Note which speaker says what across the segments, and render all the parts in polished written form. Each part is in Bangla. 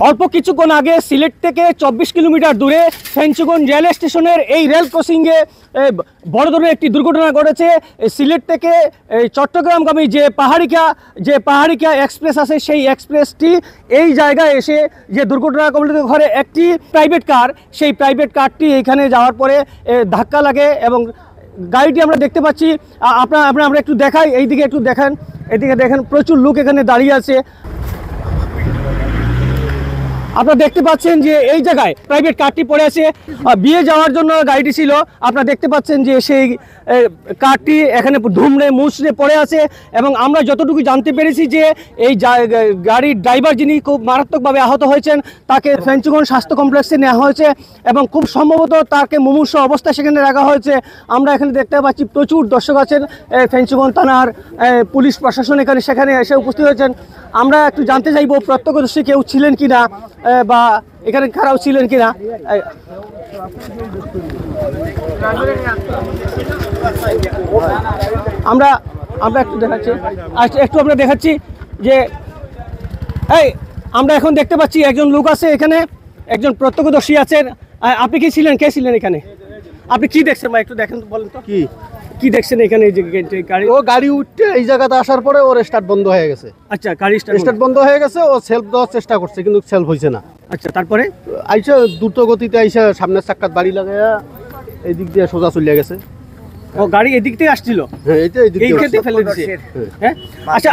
Speaker 1: অল্প কিছুক্ষণ আগে সিলেট থেকে 24 কিলোমিটার দূরে ফেঞ্চুগঞ্জ রেল স্টেশনের এই রেল ক্রসিংয়ে বড় ধরনের একটি দুর্ঘটনা ঘটেছে। সিলেট থেকে চট্টগ্রামগামী যে পাহাড়িকা এক্সপ্রেস আছে, সেই এক্সপ্রেসটি এই জায়গায় এসে যে দুর্ঘটনা কবলিত ঘটে একটি প্রাইভেট কার, সেই প্রাইভেট কারটি এখানে যাওয়ার পরে ধাক্কা লাগে এবং গাড়িটি আমরা দেখতে পাচ্ছি। আমরা একটু দেখাই, এইদিকে একটু দেখান, এদিকে দেখেন প্রচুর লোক এখানে দাঁড়িয়ে আছে। আপনারা দেখতে পাচ্ছেন যে এই জায়গায় প্রাইভেট কারটি পড়ে আছে, বিয়ে যাওয়ার জন্য গাড়িটি ছিল। আপনারা দেখতে পাচ্ছেন যে সেই কারটি এখানে ধুমড়ে মুচড়ে পড়ে আছে এবং আমরা যতটুকু জানতে পেরেছি যে এই গাড়ির ড্রাইভার যিনি খুব মারাত্মকভাবে আহত হয়েছেন, তাকে ফেঞ্চুগঞ্জ স্বাস্থ্য কমপ্লেক্সে নেওয়া হয়েছে এবং খুব সম্ভবত তাকে মুমূর্ষু অবস্থায় সেখানে রাখা হয়েছে। আমরা এখানে দেখতে পাচ্ছি প্রচুর দর্শক আছেন, ফেঞ্চুগঞ্জ থানার পুলিশ প্রশাসন সেখানে এসে উপস্থিত হয়েছেন। আমরা একটু জানতে চাইব প্রত্যক্ষদর্শী কেউ ছিলেন কিনা বা এখানে কারাও ছিলেন কিনা। আমরা একটু দেখাচ্ছি যে আমরা এখন দেখতে পাচ্ছি একজন লোক আছে এখানে, একজন প্রত্যক্ষদর্শী আছেন। আপনি কি ছিলেন, কে ছিলেন এখানে? আপনি কি দেখছেন একটু দেখেন, বলেন তো কি দেখছেন এখানে? এই যে
Speaker 2: গাড়ি উঠতে এই জায়গাতে আসার পরে ওর স্টার্ট বন্ধ হয়ে গেছে।
Speaker 1: আচ্ছা, গাড়ি
Speaker 2: স্টার্ট বন্ধ হয়ে গেছে, ও সেলফ দেওয়ার চেষ্টা করছে কিন্তু সেলফ হয়েছে না।
Speaker 1: আচ্ছা, তারপরে
Speaker 2: আইসা দ্রুত গতিতে আইসা সামনের চাক্কাত বাড়ি লাগাইয়া এই দিক দিয়ে সোজা চলে গেছে।
Speaker 1: ও গাড়ি এদিক থেকে আসছিল,
Speaker 2: হ্যাঁ এই
Speaker 1: ক্ষেত্রে ফেলে দিয়েছে। হ্যাঁ, আচ্ছা,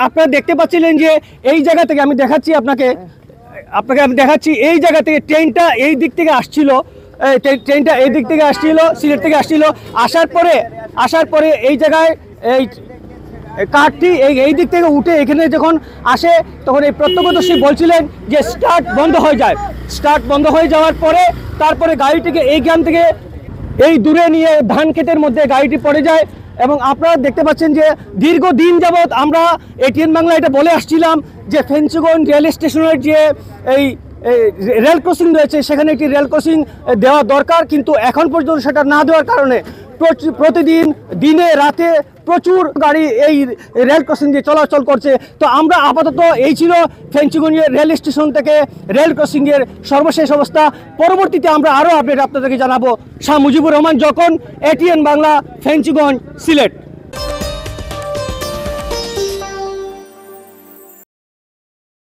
Speaker 1: আপনারা দেখতে পাচ্ছিলেন যে এই জায়গা থেকে আমি দেখাচ্ছি আপনাকে দেখাচ্ছি এই জায়গা থেকে ট্রেনটা এই দিক থেকে আসছিল, ট্রেনটা এই দিক থেকে আসছিল, সিলেট থেকে আসছিল। আসার পরে এই জায়গায় এই কারটি এই দিক থেকে উঠে এখানে যখন আসে তখন এই প্রত্যক্ষদর্শী বলছিলেন যে স্টার্ট বন্ধ হয়ে যায়। স্টার্ট বন্ধ হয়ে যাওয়ার পরে তারপরে গাড়িটিকে এই গ্রাম থেকে এই দূরে নিয়ে ধান ক্ষেতের মধ্যে গাড়িটি পড়ে যায় এবং আপনারা দেখতে পাচ্ছেন যে দীর্ঘদিন যাবৎ আমরা এটিএন বাংলা এটা বলে আসছিলাম যে ফেঞ্চুগঞ্জ রেল স্টেশনের যে এই রেল ক্রসিং রয়েছে সেখানে একটি রেল ক্রসিং দেওয়া দরকার, কিন্তু এখন পর্যন্ত সেটা না দেওয়ার কারণে প্রতিদিন দিনে রাতে প্রচুর গাড়ি এই রেল ক্রসিং দিয়ে চলাচল করছে। তো আমরা আপাতত এই ছিল ফেঞ্চুগঞ্জের রেল স্টেশন থেকে রেল ক্রসিংয়ের সর্বশেষ অবস্থা। পরবর্তীতে আমরা আরও আপডেট আপনাদেরকে জানাবো। শাহ মুজিবুর রহমান, যখন, এটিএন বাংলা, ফেঞ্চুগঞ্জ, সিলেট।